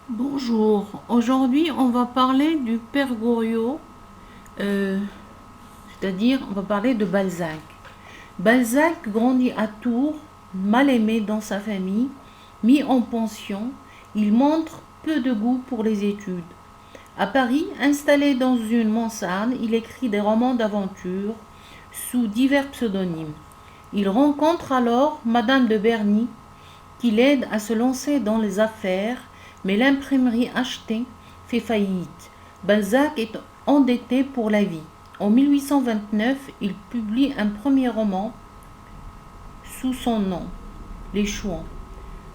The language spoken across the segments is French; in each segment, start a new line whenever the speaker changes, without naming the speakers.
Bonjour, aujourd'hui on va parler du père Goriot, euh, c'est-à-dire on va parler de Balzac. Balzac grandit à Tours, mal aimé dans sa famille, mis en pension, il montre peu de goût pour les études. À Paris, installé dans une mansarde, il écrit des romans d'aventure sous divers pseudonymes. Il rencontre alors Madame de Berny, qui l'aide à se lancer dans les affaires, mais l'imprimerie achetée fait faillite. Balzac est endetté pour la vie. En 1829, il publie un premier roman sous son nom, Les Chouans.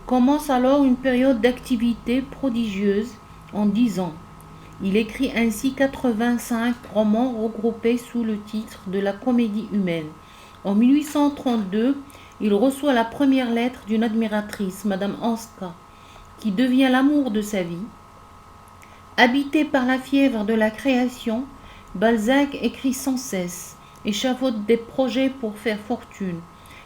Commence alors une période d'activité prodigieuse en 10 ans. Il écrit ainsi 85 romans regroupés sous le titre de la comédie humaine. En 1832, il reçoit la première lettre d'une admiratrice, Madame Anska, qui devient l'amour de sa vie. Habité par la fièvre de la création, Balzac écrit sans cesse, échafaude des projets pour faire fortune.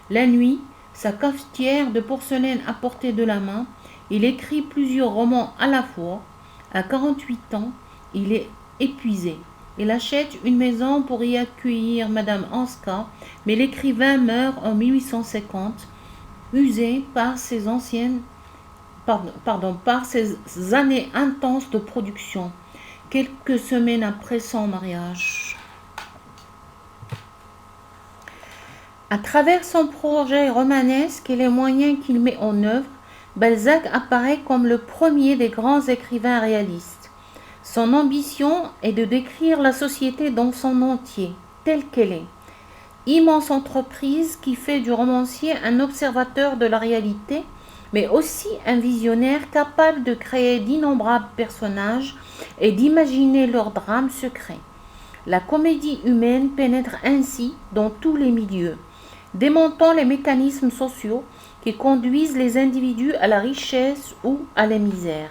La nuit, sa cafetière de porcelaine à portée de la main, il écrit plusieurs romans à la fois. À 48 ans, il est épuisé. Il achète une maison pour y accueillir Madame Anska, mais l'écrivain meurt en 1850, usé par ses par ses années intenses de production, quelques semaines après son mariage. À travers son projet romanesque et les moyens qu'il met en œuvre, Balzac apparaît comme le premier des grands écrivains réalistes. Son ambition est de décrire la société dans son entier, telle qu'elle est. Immense entreprise qui fait du romancier un observateur de la réalité, mais aussi un visionnaire capable de créer d'innombrables personnages et d'imaginer leurs drames secrets. La comédie humaine pénètre ainsi dans tous les milieux, démontant les mécanismes sociaux qui conduisent les individus à la richesse ou à la misère.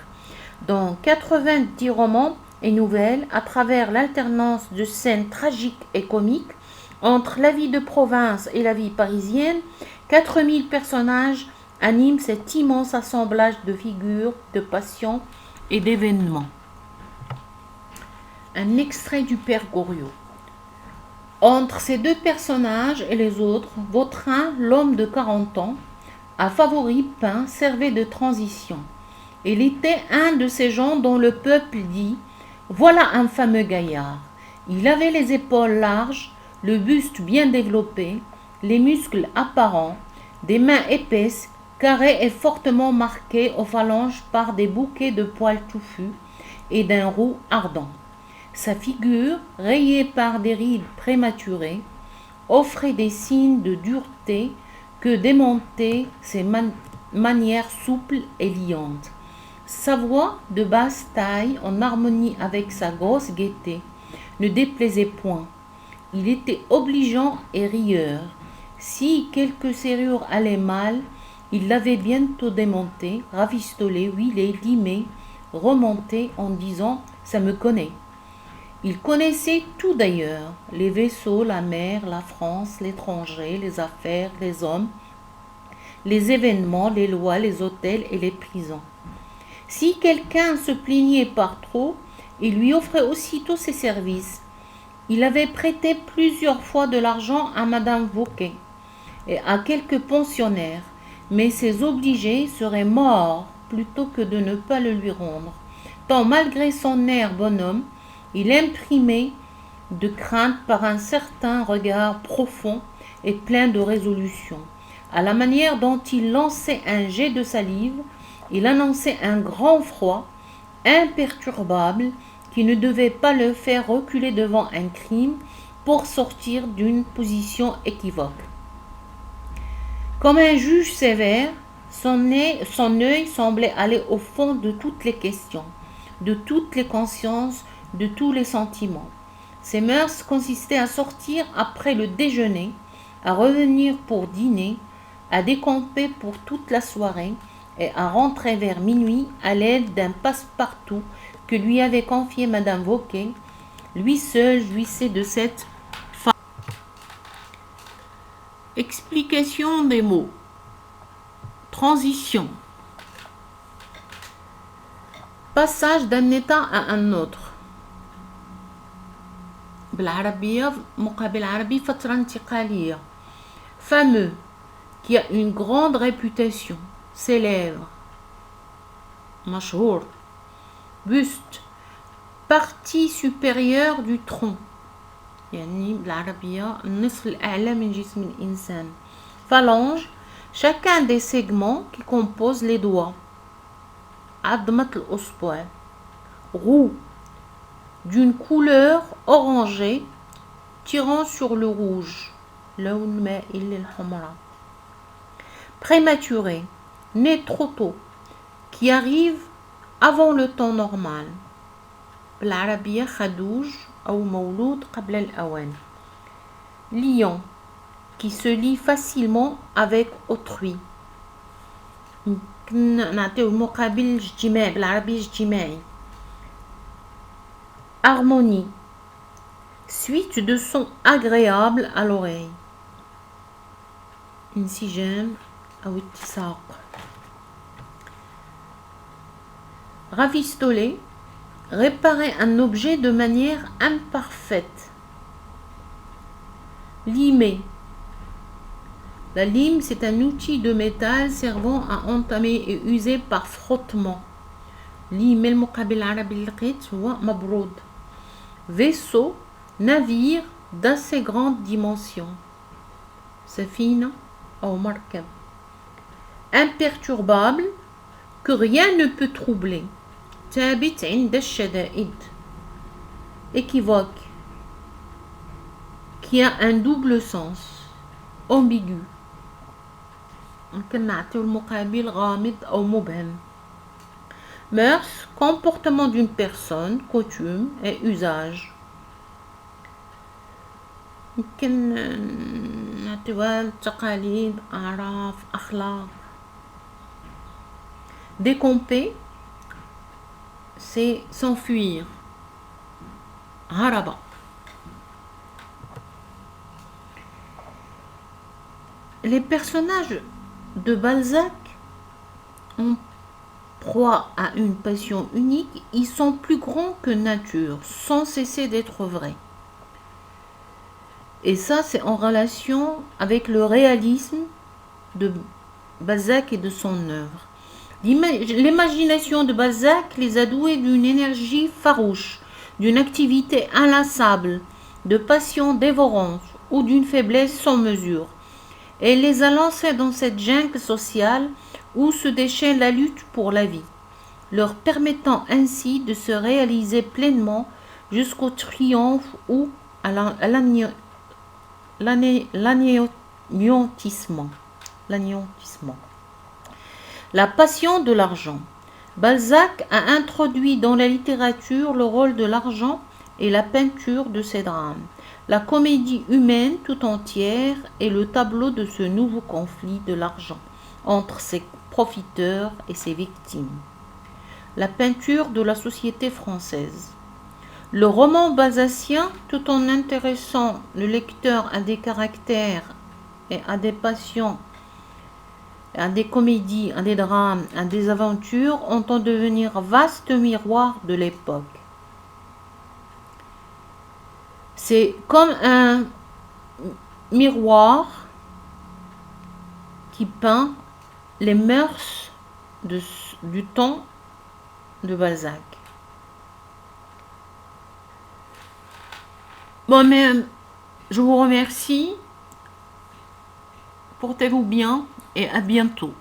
Dans 90 romans et nouvelles, à travers l'alternance de scènes tragiques et comiques, entre la vie de province et la vie parisienne, 4000 personnages animent cet immense assemblage de figures, de passions et d'événements. Un extrait du père Goriot. Entre ces deux personnages et les autres, Vautrin, l'homme de 40 ans, a favori peint servait de transition. Il était un de ces gens dont le peuple dit « Voilà un fameux gaillard ». Il avait les épaules larges, le buste bien développé, les muscles apparents, des mains épaisses, carrées et fortement marquées aux phalanges par des bouquets de poils touffus et d'un roux ardent. Sa figure, rayée par des rides prématurées, offrait des signes de dureté que démentaient ses manières souples et liantes. Sa voix de basse taille, en harmonie avec sa grosse gaieté, ne déplaisait point. Il était obligeant et rieur. Si quelques serrures allaient mal, il l'avait bientôt démonté, rafistolé, huilé, limé, remonté en disant « ça me connaît ». Il connaissait tout d'ailleurs, les vaisseaux, la mer, la France, l'étranger, les affaires, les hommes, les événements, les lois, les hôtels et les prisons. Si quelqu'un se plaignait par trop, il lui offrait aussitôt ses services. Il avait prêté plusieurs fois de l'argent à Madame Vauquet et à quelques pensionnaires, mais ses obligés seraient morts plutôt que de ne pas le lui rendre, tant malgré son air bonhomme, il imprimait de crainte par un certain regard profond et plein de résolution. À la manière dont il lançait un jet de salive, il annonçait un grand froid, imperturbable, qui ne devait pas le faire reculer devant un crime pour sortir d'une position équivoque. Comme un juge sévère, son œil semblait aller au fond de toutes les questions, de toutes les consciences, de tous les sentiments. Ses mœurs consistaient à sortir après le déjeuner, à revenir pour dîner, à décamper pour toute la soirée et à rentrer vers minuit à l'aide d'un passe-partout que lui avait confié Madame Vauquet. Lui seul jouissait de cette femme. Explication des mots. Transition. passage d'un état à un autre. بالعربية مقابل عربي فترة انتقالية. Fameux, qui a une grande réputation, célèbre. مشهور. Buste, partie supérieure du tronc. يعني بالعربية النصف الأعلى من جسم الإنسان. Phalange, chacun des segments qui composent les doigts. عظمة الأصبع. Roux, d'une couleur orangée tirant sur le rouge. لون مائل للحمرة. Prématuré, né trop tôt, qui arrive avant le temps normal. بالعربية خدوج أو مولود قبل الأوان. Lion, qui se lie facilement avec autrui. ممكن نعطيو المقابل اجتماع بالعربية اجتماعي. Harmonie, suite de sons agréables à l'oreille. انسجام أو اتساق. Rafistoler, réparer un objet de manière imparfaite. Limer. La lime, c'est un outil de métal servant à entamer et user par frottement. Limer المقابل العربي اللي لقيت هو مبرود. Vaisseau, navire d'assez grande dimension. سفينة أو مركب. Imperturbable, que rien ne peut troubler. ثابت عند الشدائد. Équivoque, qui a un double sens. Ambigu. ممكن نعطيو المقابل غامض أو مبهم. Mœurs, comportement d'une personne, coutume et usage. ممكن نعطيوها التقاليد، أعراف، أخلاق. Décomper, c'est s'enfuir. هرب. Les personnages de Balzac ont proie à une passion unique, ils sont plus grands que nature, sans cesser d'être vrais. Et ça, c'est en relation avec le réalisme de Balzac et de son œuvre. L'imagination de Balzac les a doués d'une énergie farouche, d'une activité inlassable, de passion dévorante ou d'une faiblesse sans mesure, et les a lancés dans cette jungle sociale où se déchaîne la lutte pour la vie, leur permettant ainsi de se réaliser pleinement jusqu'au triomphe ou à l'anéantissement. La passion de l'argent. Balzac a introduit dans la littérature le rôle de l'argent et la peinture de ses drames. La comédie humaine tout entière est le tableau de ce nouveau conflit de l'argent entre ses profiteurs et ses victimes. La peinture de la société française. Le roman balzacien, tout en intéressant le lecteur à des caractères et à des passions, à des comédies, à des drames, à des aventures, entend devenir vaste miroir de l'époque. C'est comme un miroir qui peint les mœurs du temps de Balzac. Bon, mais je vous remercie. Portez-vous bien et à bientôt.